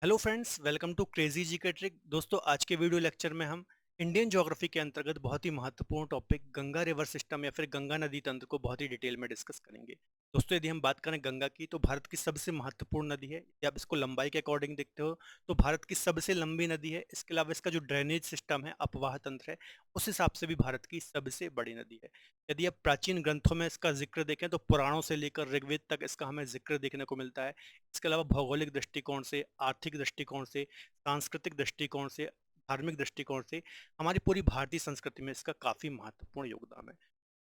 Hello friends, welcome to crazy G K trick. दोस्तों, आज के वीडियो लेक्चर में हम इंडियन ज्योग्राफी के अंतर्गत बहुत ही महत्वपूर्ण टॉपिक गंगा रिवर सिस्टम या फिर गंगा नदी तंत्र को बहुत ही डिटेल में डिस्कस करेंगे। दोस्तों, यदि हम बात करें गंगा की, तो भारत की सबसे महत्वपूर्ण नदी है। यदि आप इसको लंबाई के अकॉर्डिंग देखते हो तो भारत की सबसे लंबी नदी है। इसके अलावा इसका जो ड्रेनेज सिस्टम है, अपवाह तंत्र है, उस हिसाब से भी भारत की सबसे बड़ी नदी है। यदि आप प्राचीन ग्रंथों में इसका जिक्र देखें तो पुराणों से लेकर ऋग्वेद तक इसका हमें जिक्र देखने को मिलता है। इसके अलावा भौगोलिक दृष्टिकोण से, आर्थिक दृष्टिकोण से, सांस्कृतिक दृष्टिकोण से, धार्मिक दृष्टिकोण से हमारी पूरी भारतीय संस्कृति में इसका काफी महत्वपूर्ण योगदान है।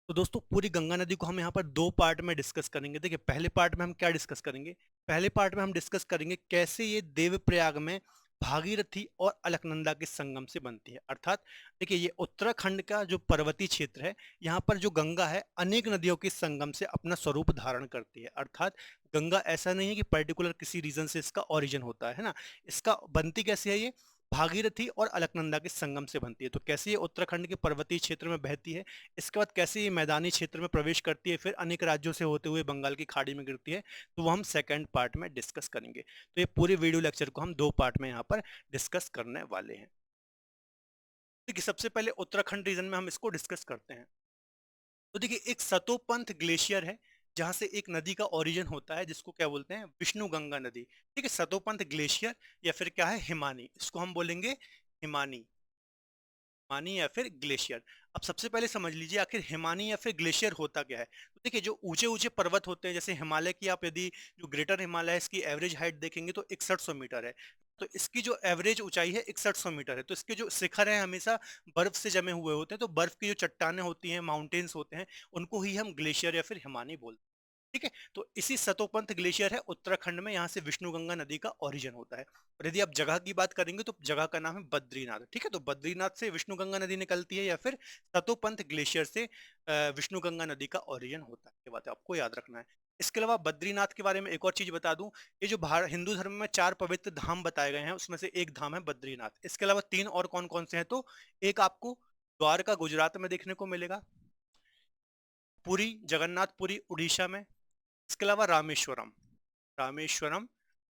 तो दोस्तों, पूरी गंगा नदी को हम यहाँ पर दो पार्ट में डिस्कस करेंगे। देखिए, पहले पार्ट में हम क्या डिस्कस करेंगे। पहले पार्ट में हम डिस्कस करेंगे कैसे ये देवप्रयाग में भागीरथी और अलकनंदा के संगम से बनती है। अर्थात देखिए, ये उत्तराखंड का जो पर्वतीय क्षेत्र है, यहाँ पर जो गंगा है अनेक नदियों के संगम से अपना स्वरूप धारण करती है। अर्थात गंगा ऐसा नहीं है कि पर्टिकुलर किसी रीजन से इसका ओरिजिन होता है ना। इसका बनती कैसे है, ये भागीरथी और अलकनंदा के संगम से बनती है। तो कैसे ये उत्तराखंड के पर्वतीय क्षेत्र में बहती है, इसके बाद कैसे ये मैदानी क्षेत्र में प्रवेश करती है, फिर अनेक राज्यों से होते हुए बंगाल की खाड़ी में गिरती है, तो वो हम सेकंड पार्ट में डिस्कस करेंगे। तो ये पूरे वीडियो लेक्चर को हम दो पार्ट में यहाँ पर डिस्कस करने वाले हैं। देखिए, सबसे पहले उत्तराखंड रीजन में हम इसको डिस्कस करते हैं। तो देखिए, एक सतोपंथ ग्लेशियर है जहां से एक नदी का ओरिजिन होता है, जिसको क्या बोलते हैं, विष्णु गंगा नदी। ठीक है, सतोपंथ ग्लेशियर या फिर क्या है, हिमानी, इसको हम बोलेंगे हिमानी। हिमानी या फिर ग्लेशियर। अब सबसे पहले समझ लीजिए आखिर हिमानी या फिर ग्लेशियर होता क्या है। तो देखिए, जो ऊंचे ऊंचे पर्वत होते हैं, जैसे हिमालय की आप यदि जो ग्रेटर हिमालय है, इसकी एवरेज हाइट देखेंगे तो 6100 मीटर है। तो इसकी जो एवरेज ऊंचाई है 6100 मीटर है। तो इसके जो शिखर है हमेशा बर्फ से जमे हुए होते हैं। तो बर्फ की जो चट्टाने होती हैं, माउंटेन्स होते हैं, उनको ही हम ग्लेशियर या फिर हिमानी बोलते हैं। ठीक है, तो इसी सतोपंथ ग्लेशियर है उत्तराखंड में, यहाँ से विष्णु गंगा नदी का ओरिजिन होता है। और यदि आप जगह की बात करेंगे तो जगह का नाम है बद्रीनाथ। ठीक है, तो बद्रीनाथ से विष्णु गंगा नदी निकलती है या फिर सतोपंथ ग्लेशियर से विष्णु गंगा नदी का ओरिजिन होता है। ये बात आपको याद रखना है। इसके अलावा बद्रीनाथ के बारे में एक और चीज बता दूं। ये जो भारत हिंदू धर्म में चार पवित्र धाम बताए गए हैं, उसमें से एक धाम है बद्रीनाथ। इसके अलावा तीन और कौन कौन से हैं, तो एक आपको द्वारका गुजरात में देखने को मिलेगा, पुरी जगन्नाथपुरी उड़ीसा में, इसके अलावा रामेश्वरम, रामेश्वरम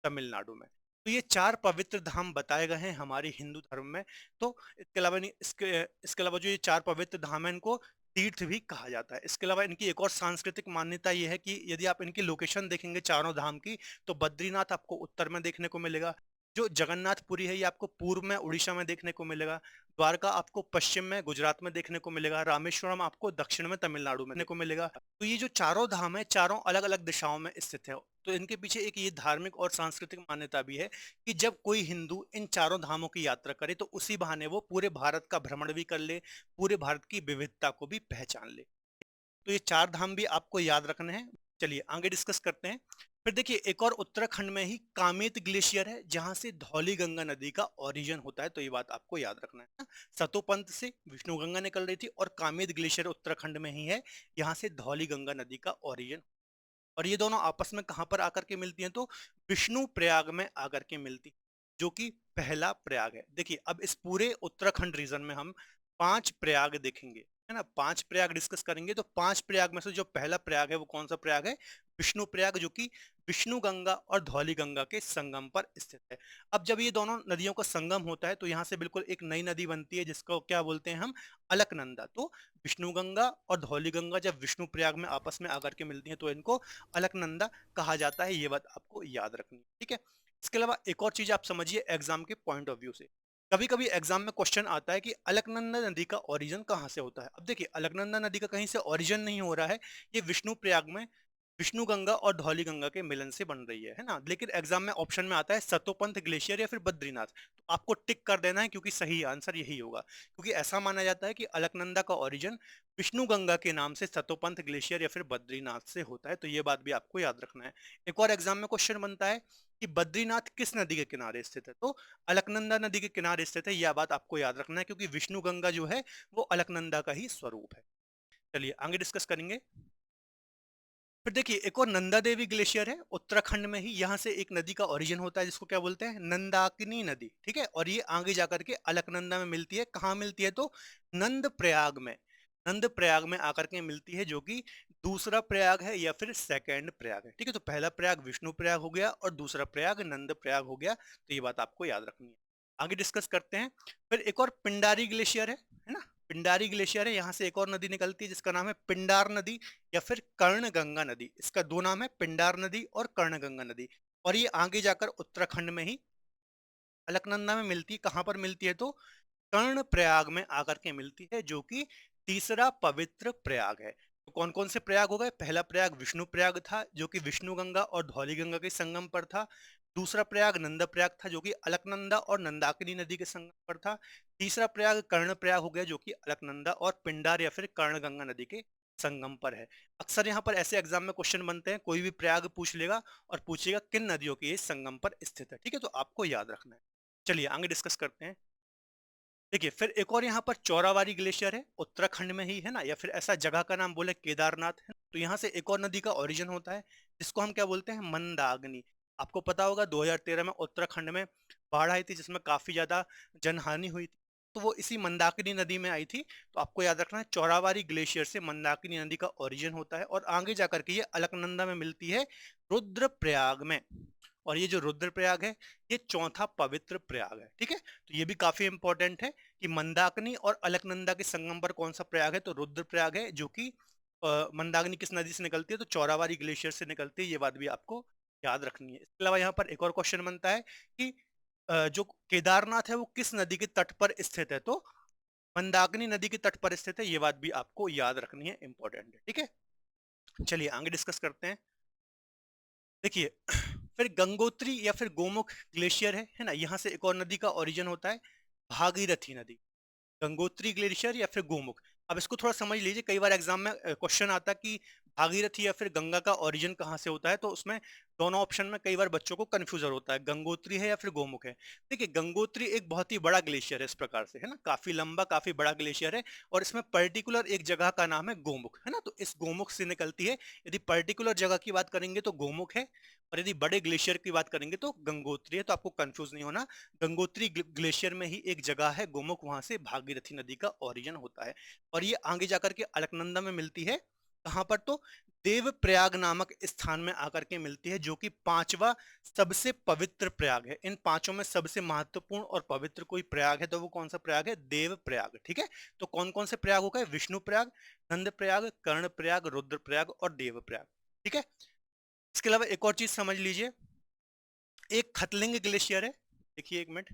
तमिलनाडु में। तो ये चार पवित्र धाम बताए गए हैं हमारे हिंदू धर्म में। तो इसके अलावा नहीं, इसके अलावा जो ये चार पवित्र धाम है, इनको तीर्थ भी कहा जाता है। इसके अलावा इनकी एक और सांस्कृतिक मान्यता ये है कि यदि आप इनकी लोकेशन देखेंगे चारों धाम की, तो बद्रीनाथ आपको उत्तर में देखने को मिलेगा, जो जगन्नाथपुरी है ये आपको पूर्व में उड़ीसा में देखने को मिलेगा, द्वारका आपको पश्चिम में गुजरात में देखने को मिलेगा, रामेश्वरम आपको दक्षिण में तमिलनाडु में देखने को मिलेगा। तो ये जो चारों धाम है, चारों अलग अलग दिशाओं में स्थित है। तो इनके पीछे एक ये धार्मिक और सांस्कृतिक मान्यता भी है कि जब कोई हिंदू इन चारों धामों की यात्रा करे तो उसी बहाने वो पूरे भारत का भ्रमण भी कर ले, पूरे भारत की विविधता को भी पहचान ले। तो ये चार धाम भी आपको याद रखने हैं। चलिए आगे डिस्कस करते हैं। फिर देखिए, एक और उत्तराखंड में ही कामेत ग्लेशियर है, जहां से धौली गंगा नदी का ओरिजिन होता है। तो ये बात आपको याद रखना है ना। सतोपंथ से विष्णु गंगा निकल रही थी और कामेत ग्लेशियर उत्तराखंड में ही है, यहाँ से धौली गंगा नदी का ओरिजिन। और ये दोनों आपस में कहां पर आकर के मिलती हैं, तो विष्णु प्रयाग में आकर के मिलती, जो कि पहला प्रयाग है। देखिए, अब इस पूरे उत्तराखंड रीजन में हम पांच प्रयाग देखेंगे, है ना, पांच प्रयाग डिस्कस करेंगे। तो पांच प्रयाग में से जो पहला प्रयाग है वो कौन सा प्रयाग है, विष्णु प्रयाग, जो कि विष्णु गंगा और धौली गंगा के संगम पर स्थित है। अब जब ये दोनों नदियों का संगम होता है तो यहाँ से बिल्कुल एक नई नदी बनती है, जिसको क्या बोलते हैं हम, अलकनंदा। तो विष्णु गंगा और धौली गंगा जब विष्णु प्रयाग में आपस में आकर के मिलती हैं तो इनको अलकनंदा कहा जाता है। ये बात आपको याद रखनी है, ठीक है। इसके अलावा एक और चीज आप समझिए एग्जाम के पॉइंट ऑफ व्यू से। कभी कभी एग्जाम में क्वेश्चन आता है कि अलकनंदा नदी का ओरिजिन कहाँ से होता है। अब देखिए, अलकनंदा नदी का कहीं से ओरिजिन नहीं हो रहा है, ये विष्णु प्रयाग में विष्णु गंगा और धौली गंगा के मिलन से बन रही है ना। लेकिन एग्जाम में ऑप्शन में आता है सतोपंथ ग्लेशियर या फिर बद्रीनाथ। तो आपको टिक कर देना है, क्योंकि सही आंसर यही होगा। क्योंकि ऐसा माना जाता है कि अलकनंदा का ओरिजिन विष्णु गंगा के नाम से सतोपंथ ग्लेशियर या फिर बद्रीनाथ से होता है। तो ये बात भी आपको याद रखना है। एक और एग्जाम में क्वेश्चन बनता है कि बद्रीनाथ किस नदी के किनारे स्थित है, तो अलकनंदा नदी के किनारे स्थित है। यह बात आपको याद रखना है, क्योंकि विष्णु गंगा जो है वो अलकनंदा का ही स्वरूप है। चलिए आगे डिस्कस करेंगे। फिर देखिए, एक और नंदा देवी ग्लेशियर है उत्तराखंड में ही, यहाँ से एक नदी का ओरिजिन होता है, जिसको क्या बोलते हैं, नंदाकिनी नदी। ठीक है, और ये आगे जाकर के अलकनंदा में मिलती है। कहाँ मिलती है, तो नंद प्रयाग में, नंद प्रयाग में आकर के मिलती है, जो कि दूसरा प्रयाग है या फिर सेकंड प्रयाग है। ठीक है, तो पहला प्रयाग विष्णु प्रयाग हो गया और दूसरा प्रयाग नंद प्रयाग हो गया। तो ये बात आपको याद रखनी है। आगे डिस्कस करते हैं। फिर एक और पिंडारी ग्लेशियर है ना। पिंडारी ग्लेशियर है, यहाँ से एक और नदी निकलती है जिसका नाम है पिंडार नदी या फिर कर्ण गंगा नदी। इसका दो नाम है, पिंडार नदी और कर्ण गंगा नदी। और ये आगे जाकर उत्तराखंड में ही अलकनंदा में मिलती है। कहाँ पर मिलती है? तो कर्ण प्रयाग में आकर के मिलती है, जो कि तीसरा पवित्र प्रयाग है। तो कौन कौन से प्रयाग हो गए? पहला प्रयाग विष्णु प्रयाग था, जो कि विष्णु गंगा और धौली गंगा के संगम पर था। दूसरा प्रयाग नंद प्रयाग था, जो कि अलकनंदा और नंदाकिनी नदी के संगम पर था। तीसरा प्रयाग कर्ण प्रयाग हो गया, जो कि अलकनंदा और पिंडार या फिर कर्ण गंगा नदी के संगम पर है। अक्सर यहाँ पर ऐसे एग्जाम में क्वेश्चन बनते हैं, कोई भी प्रयाग पूछ लेगा और पूछेगा किन नदियों के ये संगम पर स्थित है। ठीक है, तो आपको याद रखना है। चलिए आगे डिस्कस करते हैं। देखिए, फिर एक और यहाँ पर चौराबाड़ी ग्लेशियर है, उत्तराखंड में ही है ना, या फिर ऐसा जगह का नाम बोले केदारनाथ है। तो यहाँ से एक और नदी का ओरिजिन होता है, जिसको हम क्या बोलते हैं? मंदाकिनी। आपको पता होगा 2013 में उत्तराखंड में बाढ़ आई थी, जिसमें काफी ज्यादा जनहानि हुई थी। तो वो इसी मंदाकिनी नदी में आई थी। तो आपको याद रखना है, चौराबाड़ी ग्लेशियर से मंदाकिनी नदी का ओरिजिन होता है और आगे जाकर के ये अलकनंदा में मिलती है, रुद्रप्रयाग में। और ये जो रुद्रप्रयाग है, ये चौथा पवित्र प्रयाग है। ठीक है, तो ये भी काफी इंपॉर्टेंट है कि मंदाकिनी और अलकनंदा के संगम पर कौन सा प्रयाग है? तो रुद्रप्रयाग है, जो कि मंदाकिनी किस नदी से निकलती है? तो चौराबाड़ी ग्लेशियर से निकलती है। ये बात भी आपको याद रखनी है। इसके अलावा यहाँ पर एक और क्वेश्चन बनता है कि जो केदारनाथ है वो किस नदी के तट पर स्थित है? तो मंदाकिनी नदी के तट पर स्थित है। ये बात भी आपको याद रखनी है, इंपॉर्टेंट है। ठीक है, चलिए आगे डिस्कस करते हैं। देखिए, फिर गंगोत्री या फिर गोमुख ग्लेशियर है ना। यहाँ से एक और नदी का ओरिजिन होता है, भागीरथी नदी। गंगोत्री ग्लेशियर या फिर गोमुख। अब इसको थोड़ा समझ लीजिए, कई बार एग्जाम में क्वेश्चन आता है कि भागीरथी या फिर गंगा का ओरिजिन कहाँ से होता है। तो उसमें दोनों ऑप्शन में कई बार बच्चों को कंफ्यूजन होता है, गंगोत्री है या फिर गोमुख है। देखिए, गंगोत्री एक बहुत ही बड़ा ग्लेशियर है, इस प्रकार से है ना, काफी लंबा काफी बड़ा ग्लेशियर है। और इसमें पर्टिकुलर एक जगह का नाम है गोमुख, है ना। तो इस गोमुख से निकलती है। यदि पर्टिकुलर जगह की बात करेंगे तो गोमुख है, और यदि बड़े ग्लेशियर की बात करेंगे तो गंगोत्री है। तो आपको कंफ्यूज नहीं होना, गंगोत्री ग्लेशियर में ही एक जगह है गोमुख, वहां से भागीरथी नदी का ओरिजिन होता है। और ये आगे जाकर के अलकनंदा में मिलती है। कहां पर? तो देवप्रयाग नामक स्थान में आकर के मिलती है, जो कि पांचवा सबसे पवित्र प्रयाग है। इन पांचों में सबसे महत्वपूर्ण और पवित्र कोई प्रयाग है तो वो कौन सा प्रयाग है? देव प्रयाग। ठीक है, तो कौन कौन से प्रयाग हो गए? विष्णु प्रयाग, नंद प्रयाग, कर्ण प्रयाग, रुद्र प्रयाग और देव प्रयाग। ठीक है, इसके अलावा एक और चीज समझ लीजिए, एक खतलिंग ग्लेशियर है। देखिए एक मिनट,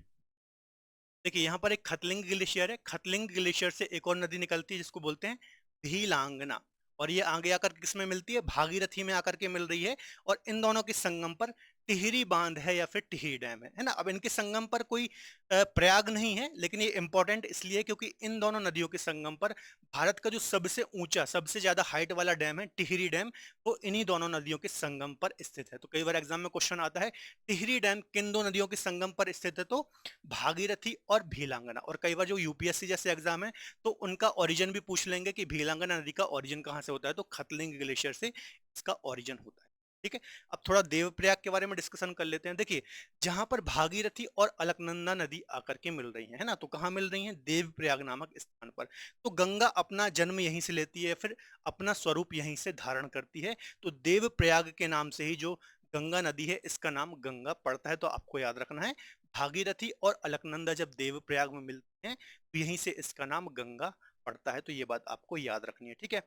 देखिए यहाँ पर एक खतलिंग ग्लेशियर है। खतलिंग ग्लेशियर से एक और नदी निकलती है, जिसको बोलते हैं भीलांगना। और ये आगे आकर किस में मिलती है? भागीरथी में आकर के मिल रही है। और इन दोनों के संगम पर टिहरी बांध है या फिर टिहरी डैम है ना। अब इनके संगम पर कोई प्रयाग नहीं है, लेकिन ये इंपॉर्टेंट इसलिए है क्योंकि इन दोनों नदियों के संगम पर भारत का जो सबसे ऊंचा सबसे ज्यादा हाइट वाला डैम है, टिहरी डैम, वो इन्हीं दोनों नदियों के संगम पर स्थित है। तो कई बार एग्जाम में क्वेश्चन आता है, टिहरी डैम किन दो नदियों के संगम पर स्थित है? तो भागीरथी और भीलांगना। और कई बार जो यूपीएससी जैसे एग्जाम है तो उनका ओरिजिन भी पूछ लेंगे कि भीलांगना नदी का ओरिजिन कहाँ से होता है? तो खतलिंग ग्लेशियर से इसका ओरिजिन होता है। ठीक है, अब थोड़ा देवप्रयाग के बारे में डिस्कशन कर लेते हैं। देखिए, जहां पर भागीरथी और अलकनंदा नदी आकर के मिल रही है ना, तो कहाँ मिल रही है? देवप्रयाग नामक स्थान पर। तो गंगा अपना जन्म यहीं से लेती है, फिर अपना स्वरूप यहीं से धारण करती है। तो देवप्रयाग के नाम से ही जो गंगा नदी है, इसका नाम गंगा पड़ता है। तो आपको याद रखना है, भागीरथी और अलकनंदा जब देवप्रयाग में मिलते हैं तो यहीं से इसका नाम गंगा पड़ता है। तो ये बात आपको याद रखनी है। ठीक है,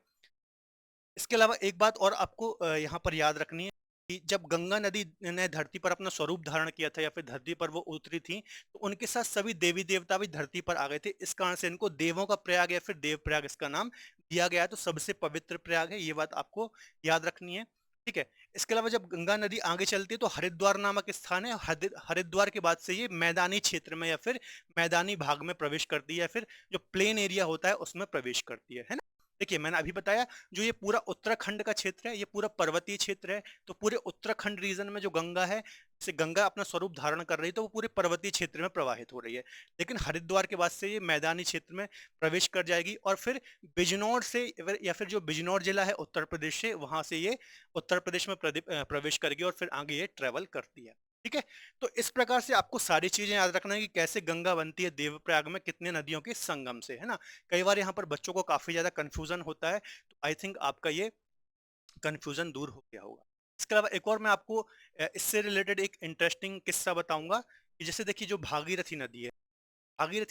इसके अलावा एक बात और आपको यहाँ पर याद रखनी है कि जब गंगा नदी ने धरती पर अपना स्वरूप धारण किया था या फिर धरती पर वो उतरी थी, तो उनके साथ सभी देवी देवता भी धरती पर आ गए थे। इस कारण से इनको देवों का प्रयाग या फिर देव प्रयाग इसका नाम दिया गया है। तो सबसे पवित्र प्रयाग है, ये बात आपको याद रखनी है। ठीक है, इसके अलावा जब गंगा नदी आगे चलती है तो हरिद्वार नामक स्थान है। हरिद्वार के बाद से ये मैदानी क्षेत्र में या फिर मैदानी भाग में प्रवेश करती है, या फिर जो प्लेन एरिया होता है उसमें प्रवेश करती है ना। देखिए, मैंने अभी बताया, जो ये पूरा उत्तराखंड का क्षेत्र है, ये पूरा पर्वतीय क्षेत्र है। तो पूरे उत्तराखंड रीजन में जो गंगा है, जैसे गंगा अपना स्वरूप धारण कर रही है तो वो पूरे पर्वतीय क्षेत्र में प्रवाहित हो रही है। लेकिन हरिद्वार के बाद से ये मैदानी क्षेत्र में प्रवेश कर जाएगी, और फिर बिजनौर से या फिर जो बिजनौर जिला है उत्तर प्रदेश से, वहां से ये उत्तर प्रदेश में प्रवेश करेगी और फिर आगे ये ट्रेवल करती है। ठीक है, तो इस प्रकार से आपको सारी चीजें याद रखना है कि कैसे गंगा बनती है देवप्रयाग में, कितने नदियों के संगम से, है ना। कई बार यहाँ पर बच्चों को काफी ज्यादा कंफ्यूजन होता है। तो आई थिंक आपका ये कंफ्यूजन दूर हो गया होगा। इसके अलावा एक और मैं आपको इससे रिलेटेड एक इंटरेस्टिंग किस्सा बताऊंगा कि जैसे देखिए जो भागीरथी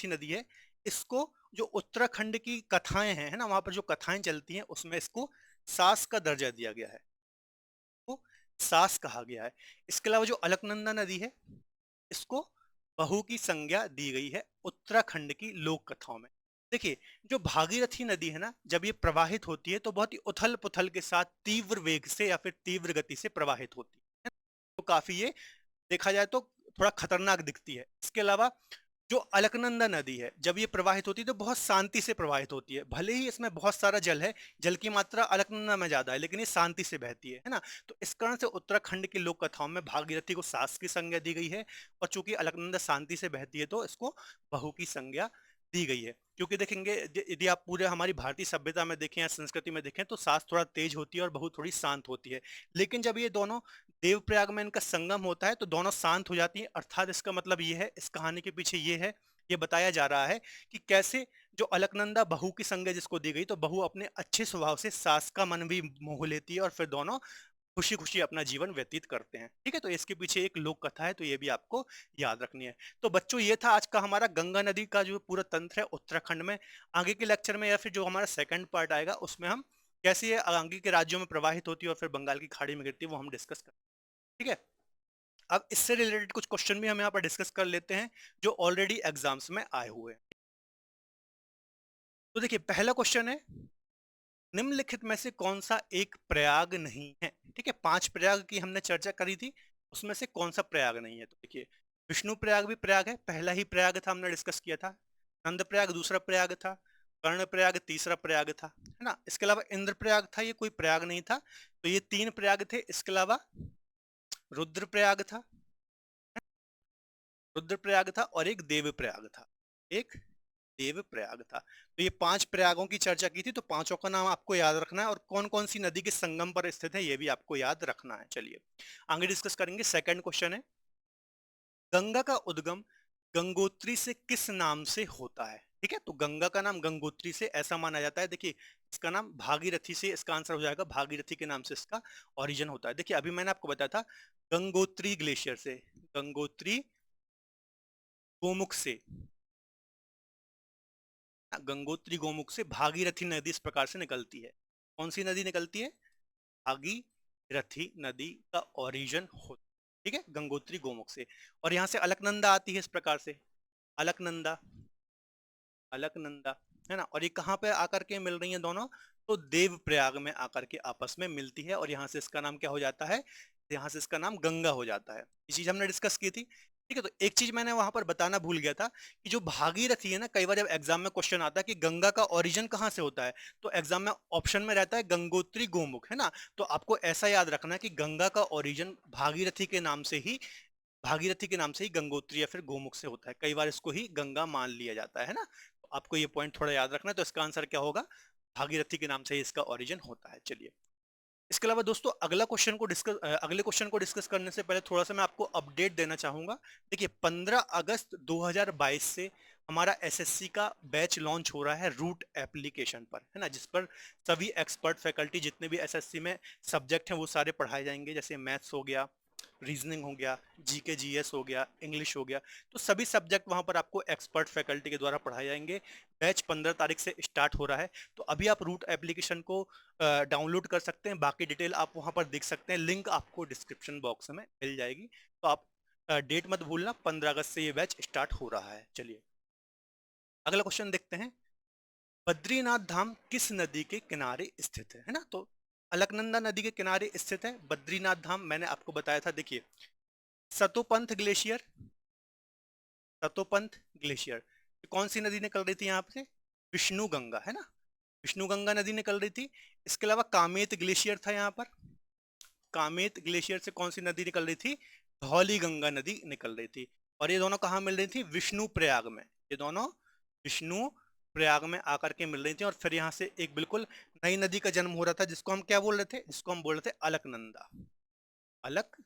नदी है, इसको जो उत्तराखंड की कथाएं हैं, है ना, वहां पर जो कथाएं चलती हैं उसमें इसको सास का दर्जा दिया गया है, को सास कहा गया है। इसके अलावा जो अलकनंदा नदी है, इसको बहू की संज्ञा दी गई है उत्तराखंड की लोक कथाओं में। देखिए जो भागीरथी नदी है ना, जब ये प्रवाहित होती है तो बहुत ही उथल पुथल के साथ तीव्र वेग से या फिर तीव्र गति से प्रवाहित होती है, तो काफी ये देखा जाए तो थोड़ा खतरनाक दिखती है। इसके अलावा जो अलकनंदा नदी है, जब ये प्रवाहित होती है तो बहुत शांति से प्रवाहित होती है, भले ही इसमें बहुत सारा जल है, जल की मात्रा अलकनंदा में ज्यादा है, लेकिन ये शांति से बहती है ना। तो इस कारण से उत्तराखंड की लोक कथाओं में भागीरथी को सास की संज्ञा दी गई है, और चूंकि अलकनंदा शांति से बहती है तो इसको बहू की संज्ञा दी गई है। क्योंकि देखेंगे यदि आप पूरे हमारी भारतीय सभ्यता में देखें या संस्कृति में देखें तो सास थोड़ा तेज होती है और बहू थोड़ी शांत होती है, लेकिन जब ये दोनों देवप्रयाग में इनका संगम होता है तो दोनों शांत हो जाती हैं। अर्थात इसका मतलब ये है, इस कहानी के पीछे ये है, ये बताया जा रहा है कि कैसे जो अलकनंदा बहू की संज्ञा जिसको दी गई, तो बहू अपने अच्छे स्वभाव से सास का मन भी मोह लेती है और फिर दोनों खुशी खुशी अपना जीवन व्यतीत करते हैं। ठीक है, तो इसके पीछे एक लोक कथा है, तो ये भी आपको याद रखनी है। तो बच्चों ये था आज का हमारा गंगा नदी का जो पूरा तंत्र है उत्तराखंड में। आगे के लेक्चर में या फिर जो हमारा सेकंड पार्ट आएगा उसमें हम कैसे ये आगे के राज्यों में प्रवाहित होती है और फिर बंगाल की खाड़ी में गिरती है वो हम डिस्कस करेंगे। ठीक है, अब इससे रिलेटेड कुछ क्वेश्चन भी हम यहाँ पर डिस्कस कर लेते हैं जो ऑलरेडी एग्जाम्स में आए हुए हैं। तो देखिए पहला क्वेश्चन है, निम्नलिखित में से कौन सा एक प्रयाग नहीं है। ठीक है, 5 प्रयाग की हमने चर्चा करी थी, उसमें से कौन सा प्रयाग नहीं है। तो देखिए विष्णु प्रयाग भी प्रयाग है, पहला ही प्रयाग था, हमने डिस्कस किया था। नंद प्रयाग दूसरा प्रयाग था, कर्ण प्रयाग तीसरा प्रयाग था, है ना। इसके अलावा इंद्र प्रयाग था, ये कोई प्रयाग नहीं था, तो ये 3 प्रयाग थे। इसके अलावा रुद्र प्रयाग था, रुद्र प्रयाग था, और एक देव प्रयाग था, एक देव प्रयाग था। तो ये 5 प्रयागों की चर्चा की थी, तो पांचों का नाम आपको याद रखना है और कौन कौन सी नदी के संगम पर स्थित है ये भी आपको याद रखना है। चलिए आगे डिस्कस करेंगे। सेकंड क्वेश्चन है, गंगा का उद्गम गंगोत्री से किस नाम से होता है। ठीक है, तो गंगा का नाम गंगोत्री से ऐसा माना जाता है। देखिए इसका नाम भागीरथी से, इसका आंसर हो जाएगा भागीरथी के नाम से इसका ओरिजिन होता है। देखिए अभी मैंने आपको बताया था गंगोत्री ग्लेशियर से, गंगोत्री गोमुख से, गंगोत्री गोमुख से भागीरथी नदी इस प्रकार से निकलती है। कौन सी नदी निकलती है, भागीरथी नदी का ओरिजिन होता है। ठीक है, गंगोत्री गोमुख से। और यहाँ से अलकनंदा आती है इस प्रकार से, अलकनंदा, अलकनंदा, है ना। और ये कहाँ पे आकर के मिल रही हैं दोनों, तो देवप्रयाग में आकर के आपस में मिलती है, और यहाँ से इसका नाम क्या हो जाता है, यहाँ से इसका नाम गंगा हो जाता है। ये चीज हमने डिस्कस की थी। ठीक है, तो एक चीज मैंने वहां पर बताना भूल गया था कि जो भागीरथी है ना, कई बार जब एग्जाम में क्वेश्चन आता है कि गंगा का ओरिजिन कहाँ से होता है, तो एग्जाम में ऑप्शन में रहता है गंगोत्री गोमुख, है ना। तो आपको ऐसा याद रखना है कि गंगा का ओरिजिन भागीरथी के नाम से ही, भागीरथी के नाम से ही गंगोत्री या फिर गोमुख से होता है। कई बार इसको ही गंगा मान लिया जाता है ना, तो आपको ये पॉइंट थोड़ा याद रखना है। तो इसका आंसर क्या होगा, भागीरथी के नाम से ही इसका ओरिजिन होता है। चलिए इसके अलावा दोस्तों अगले क्वेश्चन को डिस्कस करने से पहले थोड़ा सा मैं आपको अपडेट देना चाहूंगा। देखिए 15 अगस्त 2022 से हमारा एसएससी का बैच लॉन्च हो रहा है रूट एप्लीकेशन पर, है ना, जिस पर सभी एक्सपर्ट फैकल्टी जितने भी एसएससी में सब्जेक्ट हैं वो सारे पढ़ाए जाएंगे। जैसे मैथ्स हो गया, रीजनिंग हो गया, जीके जीएस हो गया, इंग्लिश हो गया, तो सभी सब्जेक्ट वहां पर आपको एक्सपर्ट फैकल्टी के द्वारा पढ़ाए जाएंगे। बैच 15 तारीख से स्टार्ट हो रहा है, तो अभी आप रूट एप्लीकेशन को डाउनलोड कर सकते हैं। बाकी डिटेल आप वहां पर देख सकते हैं, लिंक आपको डिस्क्रिप्शन बॉक्स में मिल जाएगी। तो आप डेट मत भूलना, 15 अगस्त से ये बैच स्टार्ट हो रहा है। चलिए अगला क्वेश्चन देखते हैं, बद्रीनाथ धाम किस नदी के किनारे स्थित है ना। तो अलकनंदा नदी के किनारे स्थित है बद्रीनाथ धाम, मैंने आपको बताया था। देखिए सतोपंथ ग्लेशियर, सतोपंथ ग्लेशियर, कौन सी नदी निकल रही थी यहाँ से, विष्णु गंगा, है ना, विष्णु गंगा नदी निकल रही थी। इसके अलावा कामेत ग्लेशियर था यहाँ पर, कामेत ग्लेशियर से कौन सी नदी निकल रही थी, धौली गंगा नदी निकल रही थी। और ये दोनों कहाँ मिल रही थी, विष्णु प्रयाग में, ये दोनों विष्णु प्रयाग में आकर के मिल रही थी। और फिर यहाँ से एक बिल्कुल नई नदी का जन्म हो रहा था जिसको हम क्या बोल रहे थे, जिसको हम बोल रहे थे अलकनंदा, अलक।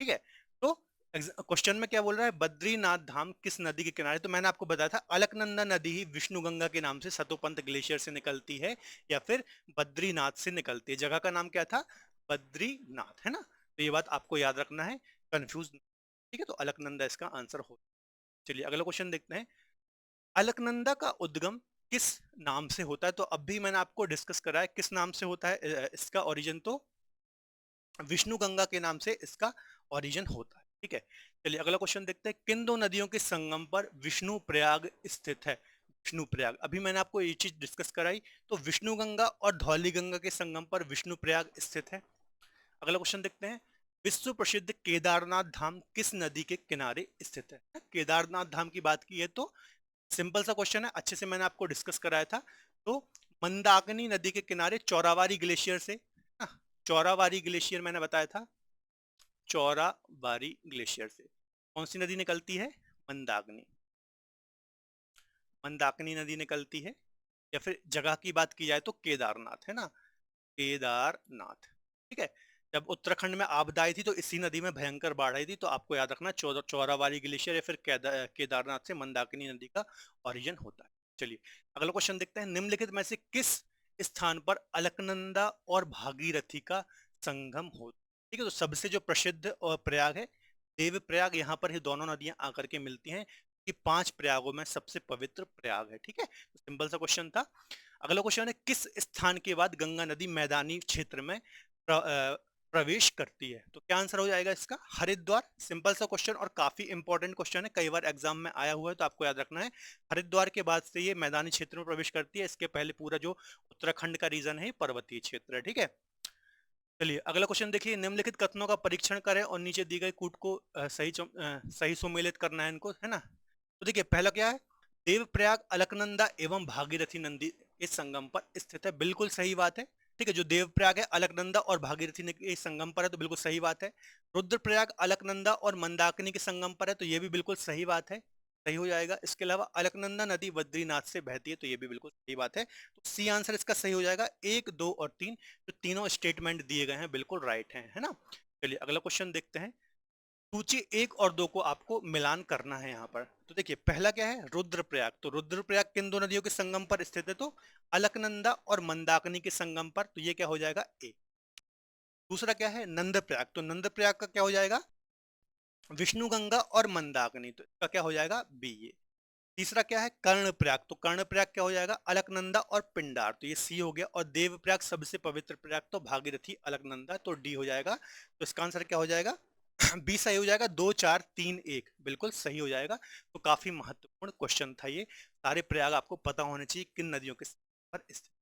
ठीक है, तो क्वेश्चन में क्या बोल रहा है, बद्रीनाथ धाम किस नदी के किनारे? तो मैंने आपको बताया था अलकनंदा नदी ही विष्णु गंगा के नाम से सतोपंथ ग्लेशियर से निकलती है या फिर बद्रीनाथ से निकलती है। जगह का नाम क्या था? बद्रीनाथ, है ना? तो ये बात आपको याद रखना है, कंफ्यूज। ठीक है, तो अलकनंदा इसका आंसर हो। चलिए अगला क्वेश्चन देखते हैं। अलकनंदा का उद्गम किस नाम से होता है? तो अब भी मैंने आपको डिस्कस करा है किस नाम से होता है। इसका ओरिजिन तो विष्णु गंगा के नाम से इसका ओरिजिन होता है। ठीक है, चलिए अगला क्वेश्चन देखते हैं। किन दो नदियों के संगम पर विष्णु प्रयाग स्थित है? विष्णु प्रयाग, अभी मैंने आपको ये चीज डिस्कस कराई। तो विष्णु गंगा और धौली गंगा के संगम पर विष्णु प्रयाग स्थित है। अगला क्वेश्चन देखते हैं। विश्व प्रसिद्ध केदारनाथ धाम किस नदी के किनारे स्थित है? केदारनाथ धाम की बात की है तो सिंपल सा क्वेश्चन है, अच्छे से मैंने आपको डिस्कस कराया था। तो मंदाकिनी नदी के किनारे चौरावारी ग्लेशियर से, चौरावारी ग्लेशियर मैंने बताया था, चौरावारी ग्लेशियर से कौन सी नदी निकलती है? मंदाकिनी, मंदाकिनी नदी निकलती है। या फिर जगह की बात की जाए तो केदारनाथ, है ना, केदारनाथ। ठीक है, जब उत्तराखंड में आपदा आई थी तो इसी नदी में भयंकर बाढ़ आई थी, तो आपको याद रखना चौरावारी ग्लेशियर या फिर केदारनाथ से मंदाकिनी नदी का ओरिजिन होता है। चलिए अगला क्वेश्चन देखते हैं। निम्नलिखित में से किस स्थान पर अलकनंदा और भागीरथी का संगम हो? ठीक है, तो सबसे जो प्रसिद्ध और प्रयाग है देव प्रयाग, यहाँ पर ही दोनों नदियां आकर के मिलती हैं कि 5 प्रयागों में सबसे पवित्र प्रयाग है। ठीक है, तो सिंपल सा क्वेश्चन था। अगला क्वेश्चन है। किस स्थान के बाद गंगा नदी मैदानी क्षेत्र में प्रवेश करती है? तो क्या आंसर हो जाएगा इसका? हरिद्वार। सिंपल सा क्वेश्चन और काफी इंपॉर्टेंट क्वेश्चन है, कई बार एग्जाम में आया हुआ है, तो आपको याद रखना है। हरिद्वार के बाद से ये मैदानी क्षेत्र में प्रवेश करती है। इसके पहले पूरा जो उत्तराखंड का रीजन है पर्वतीय क्षेत्र है। ठीक है, चलिए अगला क्वेश्चन देखिए। निम्नलिखित कथनों का परीक्षण करें और नीचे दी गई कूट को सही सुमेलित करना है इनको, है ना। तो देखिए पहला क्या है, देवप्रयाग अलकनंदा एवं भागीरथी नदी के संगम पर स्थित है, बिल्कुल सही बात है। ठीक है, जो देवप्रयाग है अलकनंदा और भागीरथी नदी के संगम पर है, तो बिल्कुल सही बात है। रुद्रप्रयाग अलकनंदा और मंदाकिनी के संगम पर है, तो ये भी बिल्कुल सही बात है, सही हो जाएगा। इसके अलावा अलकनंदा नदी बद्रीनाथ से बहती है, तो ये भी बिल्कुल सही बात है। तो सी आंसर इसका सही हो जाएगा। 1, 2 और 3 जो तीनों स्टेटमेंट दिए गए हैं बिल्कुल राइट हैं, है ना। चलिए अगला क्वेश्चन देखते हैं। सूची 1 और 2 को आपको मिलान करना है यहाँ पर। तो देखिए पहला क्या है, रुद्रप्रयाग। तो रुद्रप्रयाग किन दो नदियों के संगम पर स्थित है? तो अलकनंदा और मंदाकिनी के संगम पर, तो ये क्या हो जाएगा? ए। दूसरा क्या है, नंदप्रयाग। तो नंदप्रयाग का क्या हो जाएगा? विष्णु गंगा और मंदाकिनी, तो इसका क्या हो जाएगा? बी। ये तीसरा क्या है, कर्णप्रयाग। तो कर्णप्रयाग क्या हो जाएगा? अलकनंदा और पिंडार, तो ये सी हो गया। और देवप्रयाग सबसे पवित्र प्रयाग, तो भागीरथी अलकनंदा, तो डी हो जाएगा। तो इसका आंसर क्या हो जाएगा? बी सही हो जाएगा। 2, 4, 3, 1 बिल्कुल सही हो जाएगा। तो काफी महत्वपूर्ण क्वेश्चन था ये। सारे प्रयाग आपको पता होने चाहिए किन नदियों के पर स्थित।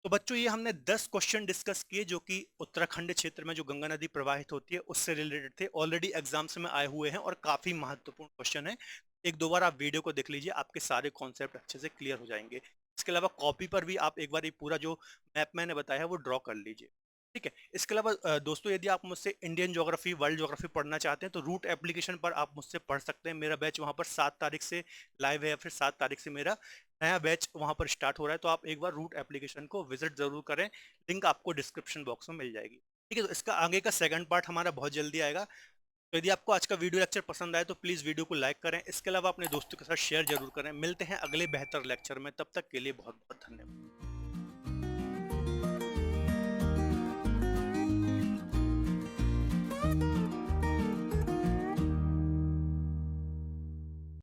तो बच्चों ये हमने 10 क्वेश्चन डिस्कस किए जो कि उत्तराखंड क्षेत्र में जो गंगा नदी प्रवाहित होती है उससे रिलेटेड थे, ऑलरेडी एग्जाम्स में आए हुए हैं और काफी महत्वपूर्ण क्वेश्चन है। एक दो बार आप वीडियो को देख लीजिए, आपके सारे कॉन्सेप्ट अच्छे से क्लियर हो जाएंगे। इसके अलावा कॉपी पर भी आप एक बार ये पूरा जो मैप मैंने बताया है वो ड्रॉ कर लीजिए। ठीक है, इसके अलावा दोस्तों यदि आप मुझसे इंडियन ज्योग्राफी, वर्ल्ड ज्योग्राफी पढ़ना चाहते हैं तो रूट एप्लीकेशन पर आप मुझसे पढ़ सकते हैं। मेरा बैच वहाँ पर 7 तारीख से लाइव है या फिर 7 तारीख से मेरा नया बैच वहाँ पर स्टार्ट हो रहा है, तो आप एक बार रूट एप्लीकेशन को विजिट जरूर करें। लिंक आपको डिस्क्रिप्शन बॉक्स में मिल जाएगी। ठीक है, तो इसका आगे का सेकंड पार्ट हमारा बहुत जल्दी आएगा। तो यदि आपको आज का वीडियो लेक्चर पसंद आए तो प्लीज़ वीडियो को लाइक करें। इसके अलावा अपने दोस्तों के साथ शेयर जरूर करें। मिलते हैं अगले बेहतर लेक्चर में, तब तक के लिए बहुत बहुत धन्यवाद।